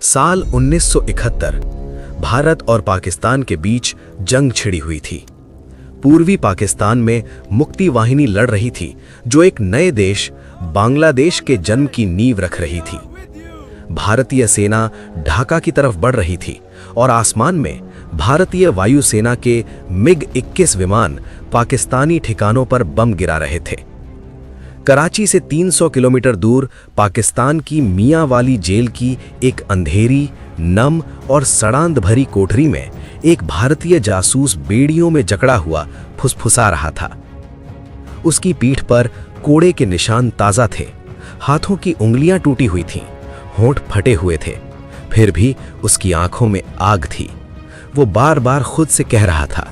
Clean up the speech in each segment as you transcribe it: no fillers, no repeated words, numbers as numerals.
साल 1971 भारत और पाकिस्तान के बीच जंग छिड़ी हुई थी। पूर्वी पाकिस्तान में मुक्ति वाहिनी लड़ रही थी, जो एक नए देश बांग्लादेश के जन्म की नींव रख रही थी। भारतीय सेना ढाका की तरफ बढ़ रही थी और आसमान में भारतीय वायुसेना के MiG-21 विमान पाकिस्तानी ठिकानों पर बम गिरा रहे थे। कराची से 300 किलोमीटर दूर पाकिस्तान की मियां वाली जेल की एक अंधेरी, नम और सड़ांध भरी कोठरी में एक भारतीय जासूस बेड़ियों में जकड़ा हुआ फुसफुसा रहा था। उसकी पीठ पर कोड़े के निशान ताजा थे, हाथों की उंगलियां टूटी हुई थीं, होंठ फटे हुए थे, फिर भी उसकी आंखों में आग थी। वो बार बार खुद से कह रहा था,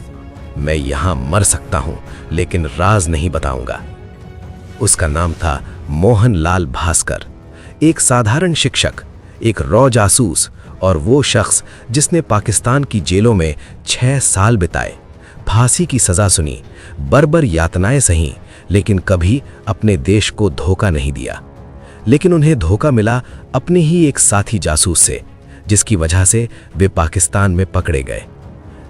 मैं यहां मर सकता हूं लेकिन राज नहीं बताऊंगा। उसका नाम था मोहन लाल भास्कर, एक साधारण शिक्षक, एक रॉ जासूस और वो शख्स जिसने पाकिस्तान की जेलों में 6 साल बिताए, फांसी की सजा सुनी, बर्बर यातनाएं सही, लेकिन कभी अपने देश को धोखा नहीं दिया। लेकिन उन्हें धोखा मिला अपने ही एक साथी जासूस से, जिसकी वजह से वे पाकिस्तान में पकड़े गए।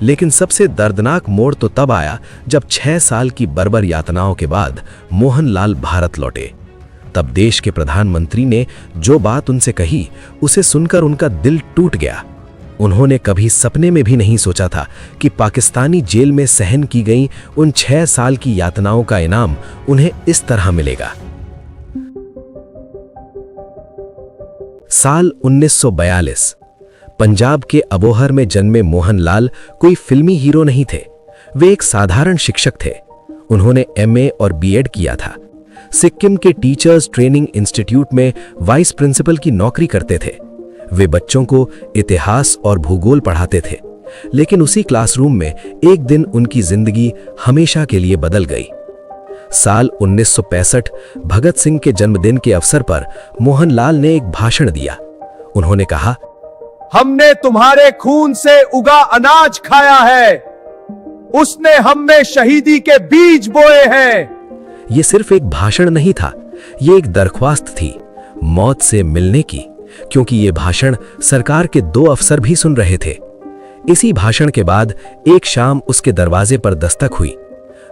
लेकिन सबसे दर्दनाक मोड़ तो तब आया जब 6 साल की बर्बर यातनाओं के बाद मोहन लाल भारत लौटे। तब देश के प्रधानमंत्री ने जो बात उनसे कही, उसे सुनकर उनका दिल टूट गया। उन्होंने कभी सपने में भी नहीं सोचा था कि पाकिस्तानी जेल में सहन की गई उन 6 साल की यातनाओं का इनाम उन्हें इस तरह मिलेगा। साल 1942। पंजाब के अबोहर में जन्मे मोहन लाल कोई फिल्मी हीरो नहीं थे। वे एक साधारण शिक्षक थे। उन्होंने MA और B.Ed किया था। सिक्किम के टीचर्स ट्रेनिंग इंस्टीट्यूट में वाइस प्रिंसिपल की नौकरी करते थे। वे बच्चों को इतिहास और भूगोल पढ़ाते थे। लेकिन उसी क्लासरूम में एक दिन उनकी जिंदगी हमेशा के लिए बदल गई। साल 1965 भगत सिंह के जन्मदिन के अवसर पर मोहन लाल ने एक भाषण दिया। उन्होंने कहा, हमने तुम्हारे खून से उगा अनाज खाया है, उसने हम में शहीदी के बीज बोए हैं। यह सिर्फ एक भाषण नहीं था, यह एक दरख्वास्त थी मौत से मिलने की, क्योंकि यह भाषण सरकार के 2 अफसर भी सुन रहे थे। इसी भाषण के बाद एक शाम उसके दरवाजे पर दस्तक हुई।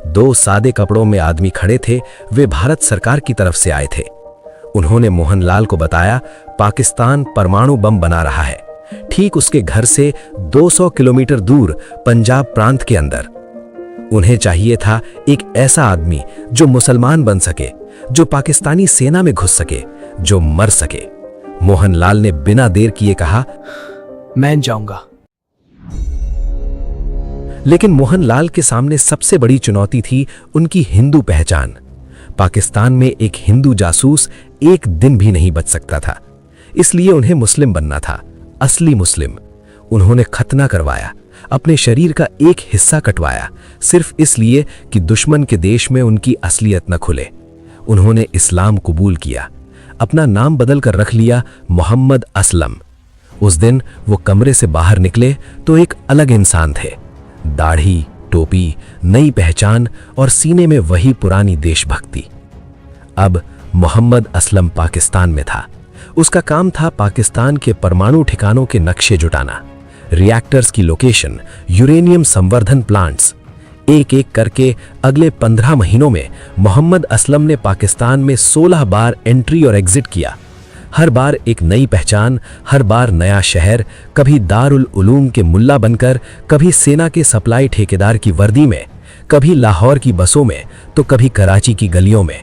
2 सादे कपड़ों में आदमी खड़े थे। वे भारत सरकार की तरफ से आए थे। उन्होंने मोहन लाल को बताया, पाकिस्तान परमाणु बम बना रहा है, ठीक उसके घर से 200 किलोमीटर दूर पंजाब प्रांत के अंदर। उन्हें चाहिए था एक ऐसा आदमी जो मुसलमान बन सके, जो पाकिस्तानी सेना में घुस सके, जो मर सके। मोहन लाल ने बिना देर किए कहा, मैं जाऊंगा। लेकिन मोहन लाल के सामने सबसे बड़ी चुनौती थी उनकी हिंदू पहचान। पाकिस्तान में एक हिंदू जासूस एक दिन भी नहीं बच सकता था, इसलिए उन्हें मुस्लिम बनना था, असली मुस्लिम। उन्होंने खतना करवाया, अपने शरीर का एक हिस्सा कटवाया, सिर्फ इसलिए कि दुश्मन के देश में उनकी असलियत न खुले। उन्होंने इस्लाम कबूल किया, अपना नाम बदल कर रख लिया मोहम्मद असलम। उस दिन वो कमरे से बाहर निकले तो एक अलग इंसान थे। दाढ़ी, टोपी, नई पहचान और सीने में वही पुरानी देशभक्ति। अब मोहम्मद असलम पाकिस्तान में था। उसका काम था पाकिस्तान के परमाणु ठिकानों के नक्शे जुटाना, रिएक्टर्स की लोकेशन, यूरेनियम संवर्धन प्लांट्स। एक एक करके अगले 15 महीनों में मोहम्मद असलम ने पाकिस्तान में 16 बार एंट्री और एग्जिट किया। हर बार एक नई पहचान, हर बार नया शहर, कभी दारुल उलूम के मुल्ला बनकर, कभी सेना के सप्लाई ठेकेदार की वर्दी में, कभी लाहौर की बसों में, तो कभी कराची की गलियों में।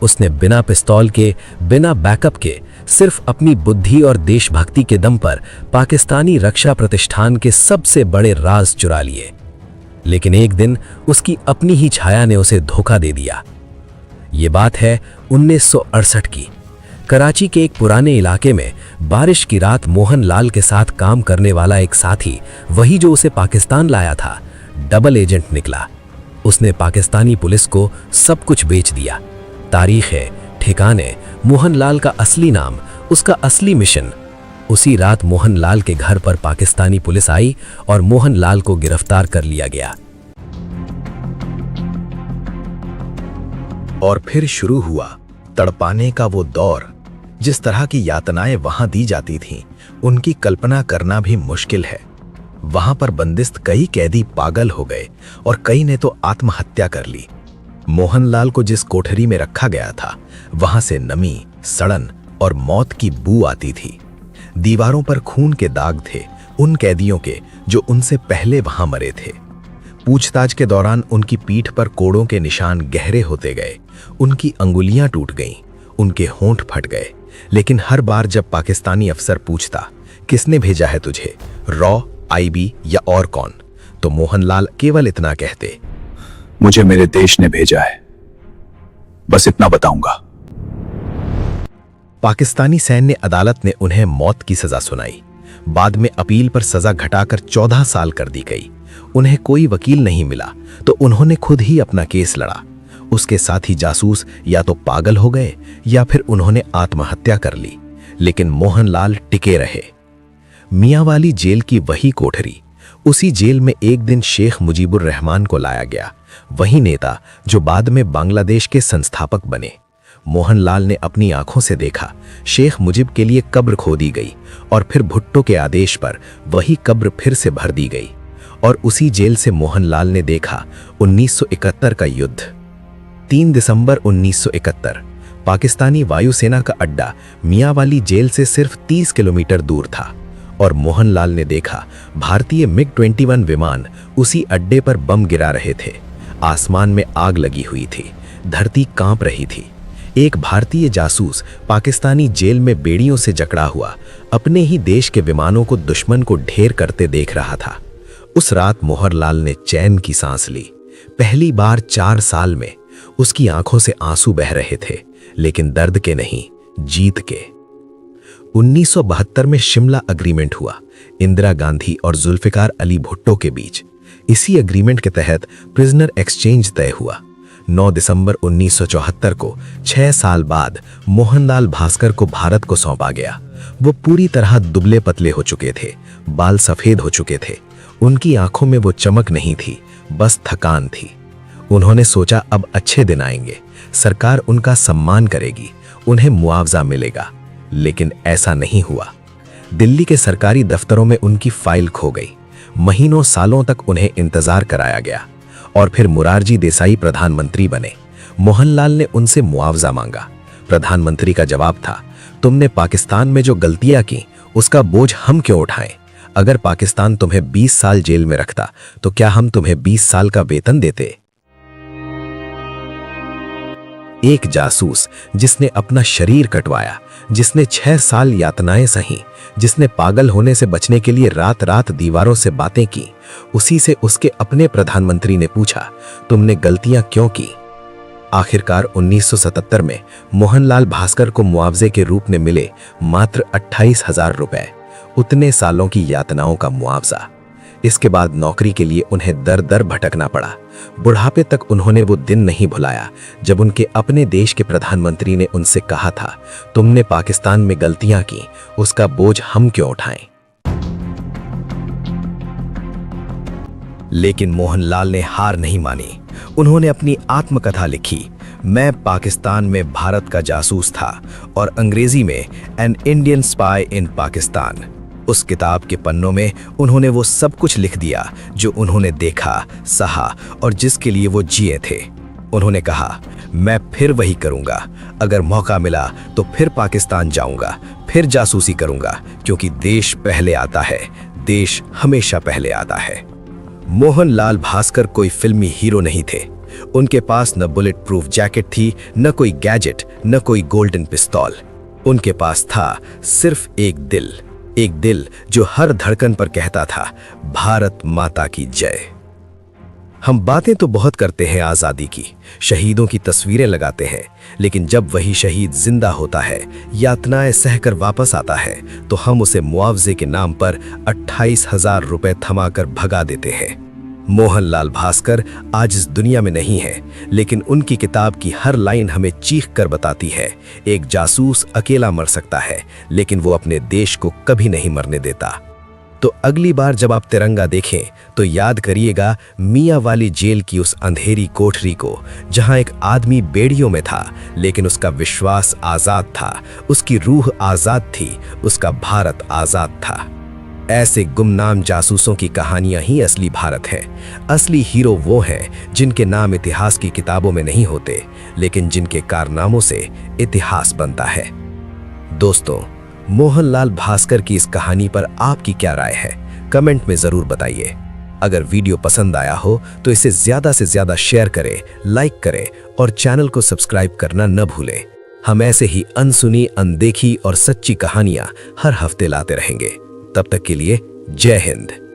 उसने बिना पिस्तौल के, बिना बैकअप के, सिर्फ अपनी बुद्धि और देशभक्ति के दम पर पाकिस्तानी रक्षा प्रतिष्ठान के सबसे बड़े राज चुरा लिए। लेकिन एक दिन उसकी अपनी ही छाया ने उसे धोखा दे दिया। ये बात है 1968 की। कराची के एक पुराने इलाके में बारिश की रात मोहन लाल के साथ काम करने वाला एक साथी, वही जो उसे पाकिस्तान लाया था, डबल एजेंट निकला। उसने पाकिस्तानी पुलिस को सब कुछ बेच दिया। तारीखें, ठिकाने, मोहन लाल का असली नाम, उसका असली मिशन। उसी रात मोहन लाल के घर पर पाकिस्तानी पुलिस आई और मोहन लाल को गिरफ्तार कर लिया गया। और फिर शुरू हुआ तड़पाने का वो दौर। जिस तरह की यातनाएं वहां दी जाती थीं, उनकी कल्पना करना भी मुश्किल है। वहां पर बंदिस्त कई कैदी पागल हो गए और कई ने तो आत्महत्या कर ली। मोहनलाल को जिस कोठरी में रखा गया था वहां से नमी, सड़न और मौत की बू आती थी। दीवारों पर खून के दाग थे उन कैदियों के जो उनसे पहले वहां मरे थे। पूछताछ के दौरान उनकी पीठ पर कोड़ों के निशान गहरे होते गए, उनकी अंगुलियां टूट गईं, उनके होंठ फट गए। लेकिन हर बार जब पाकिस्तानी अफसर पूछता, किसने भेजा है तुझे, रॉ, आईबी या और कौन, तो मोहनलाल केवल इतना कहते, मुझे मेरे देश ने भेजा है, बस इतना बताऊंगा। पाकिस्तानी सैन्य अदालत ने उन्हें मौत की सजा सुनाई। बाद में अपील पर सजा घटाकर 14 साल कर दी गई। उन्हें कोई वकील नहीं मिला तो उन्होंने खुद ही अपना केस लड़ा। उसके साथ ही जासूस या तो पागल हो गए या फिर उन्होंने आत्महत्या कर ली, लेकिन मोहनलाल टिके रहे। मियांवाली जेल की वही कोठरी, उसी जेल में एक दिन शेख मुजीबुर रहमान को लाया गया, वही नेता जो बाद में बांग्लादेश के संस्थापक बने। मोहनलाल ने अपनी आंखों से देखा शेख मुजीब के लिए कब्र खोदी गई और फिर भुट्टो के आदेश पर वही कब्र फिर से भर दी गई। और उसी जेल से मोहनलाल ने देखा 1971 का युद्ध। 3 दिसंबर 1971 पाकिस्तानी वायुसेना का अड्डा मियांवाली जेल से सिर्फ 30 किलोमीटर दूर था और मोहनलाल ने देखा भारतीय मिग-21 विमान उसी अड्डे पर बम गिरा रहे थे। आसमान में आग लगी हुई थी, धरती कांप रही थी। एक भारतीय जासूस पाकिस्तानी जेल में बेड़ियों से जकड़ा हुआ अपने ही देश के विमानों को दुश्मन को ढेर करते देख रहा था। उस रात मोहनलाल ने चैन की सांस ली। पहली बार 4 साल में उसकी आंखों से आंसू बह रहे थे, लेकिन दर्द के नहीं, जीत के। 1972 में शिमला एग्रीमेंट हुआ इंदिरा गांधी और जुल्फिकार अली भुट्टो के बीच। इसी एग्रीमेंट के तहत प्रिजनर एक्सचेंज तय हुआ। 9 दिसंबर 1974 को 6 साल बाद मोहनलाल भास्कर को भारत को सौंपा गया। वो पूरी तरह दुबले पतले हो चुके थे, बाल सफेद हो चुके थे। उनकी आंखों में वो चमक नहीं थी, बस थकान थी। उन्होंने सोचा अब अच्छे दिन आएंगे, सरकार उनका सम्मान करेगी, उन्हें मुआवजा मिलेगा। लेकिन ऐसा नहीं हुआ। दिल्ली के सरकारी दफ्तरों में उनकी फाइल खो गई। महीनों सालों तक उन्हें इंतजार कराया गया और फिर मुरारजी देसाई प्रधानमंत्री बने। मोहनलाल ने उनसे मुआवजा मांगा। प्रधानमंत्री का जवाब था, तुमने पाकिस्तान में जो गलतियां की उसका बोझ हम क्यों उठाएं? अगर पाकिस्तान तुम्हें 20 साल जेल में रखता तो क्या हम तुम्हें 20 साल का वेतन देते? एक जासूस जिसने अपना शरीर कटवाया, जिसने 6 साल यातनाएं सही, जिसने पागल होने से बचने के लिए रात रात दीवारों से बातें की, उसी से उसके अपने प्रधानमंत्री ने पूछा, तुमने गलतियां क्यों की? आखिरकार 1977 में मोहनलाल भास्कर को मुआवजे के रूप में मिले मात्र 28,000 रुपए, उतने सालों की यातनाओं का मुआवजा। इसके बाद नौकरी के लिए उन्हें दर दर भटकना पड़ा। बुढ़ापे तक उन्होंने वो दिन नहीं भुलाया जब उनके अपने देश के प्रधानमंत्री ने उनसे कहा था, तुमने पाकिस्तान में गलतियां की, उसका बोझ हम क्यों उठाएं? लेकिन मोहनलाल ने हार नहीं मानी। उन्होंने अपनी आत्मकथा लिखी, मैं पाकिस्तान में भारत का जासूस था, और अंग्रेजी में एन इंडियन स्पाई इन पाकिस्तान। उस किताब के पन्नों में उन्होंने वो सब कुछ लिख दिया जो उन्होंने देखा, सहा और जिसके लिए वो जिए थे। उन्होंने कहा, मैं फिर वही करूंगा, अगर मौका मिला तो फिर पाकिस्तान जाऊंगा, फिर जासूसी करूंगा, क्योंकि देश पहले आता है, देश हमेशा पहले आता है। मोहनलाल भास्कर कोई फिल्मी हीरो नहीं थे। उनके पास न बुलेट प्रूफ जैकेट थी, न कोई गैजेट, न कोई गोल्डन पिस्तौल। उनके पास था सिर्फ एक दिल जो हर धड़कन पर कहता था, भारत माता की जय। हम बातें तो बहुत करते हैं आजादी की, शहीदों की तस्वीरें लगाते हैं, लेकिन जब वही शहीद जिंदा होता है, यातनाएं सहकर वापस आता है, तो हम उसे मुआवजे के नाम पर 28,000 रुपए थमाकर भगा देते हैं। मोहनलाल भास्कर आज इस दुनिया में नहीं है, लेकिन उनकी किताब की हर लाइन हमें चीख कर बताती है, एक जासूस अकेला मर सकता है, लेकिन वो अपने देश को कभी नहीं मरने देता। तो अगली बार जब आप तिरंगा देखें तो याद करिएगा मियां वाली जेल की उस अंधेरी कोठरी को, जहां एक आदमी बेड़ियों में था लेकिन उसका विश्वास आजाद था, उसकी रूह आजाद थी, उसका भारत आजाद था। ऐसे गुमनाम जासूसों की कहानियां ही असली भारत हैं। असली हीरो वो हैं जिनके नाम इतिहास की किताबों में नहीं होते, लेकिन जिनके कारनामों से इतिहास बनता है। दोस्तों, मोहनलाल भास्कर की इस कहानी पर आपकी क्या राय है? कमेंट में जरूर बताइए। अगर वीडियो पसंद आया हो तो इसे ज्यादा से ज्यादा शेयर करें, लाइक करें और चैनल को सब्सक्राइब करना न भूलें। हम ऐसे ही अनसुनी, अनदेखी और सच्ची कहानियां हर हफ्ते लाते रहेंगे। तब तक के लिए जय हिंद।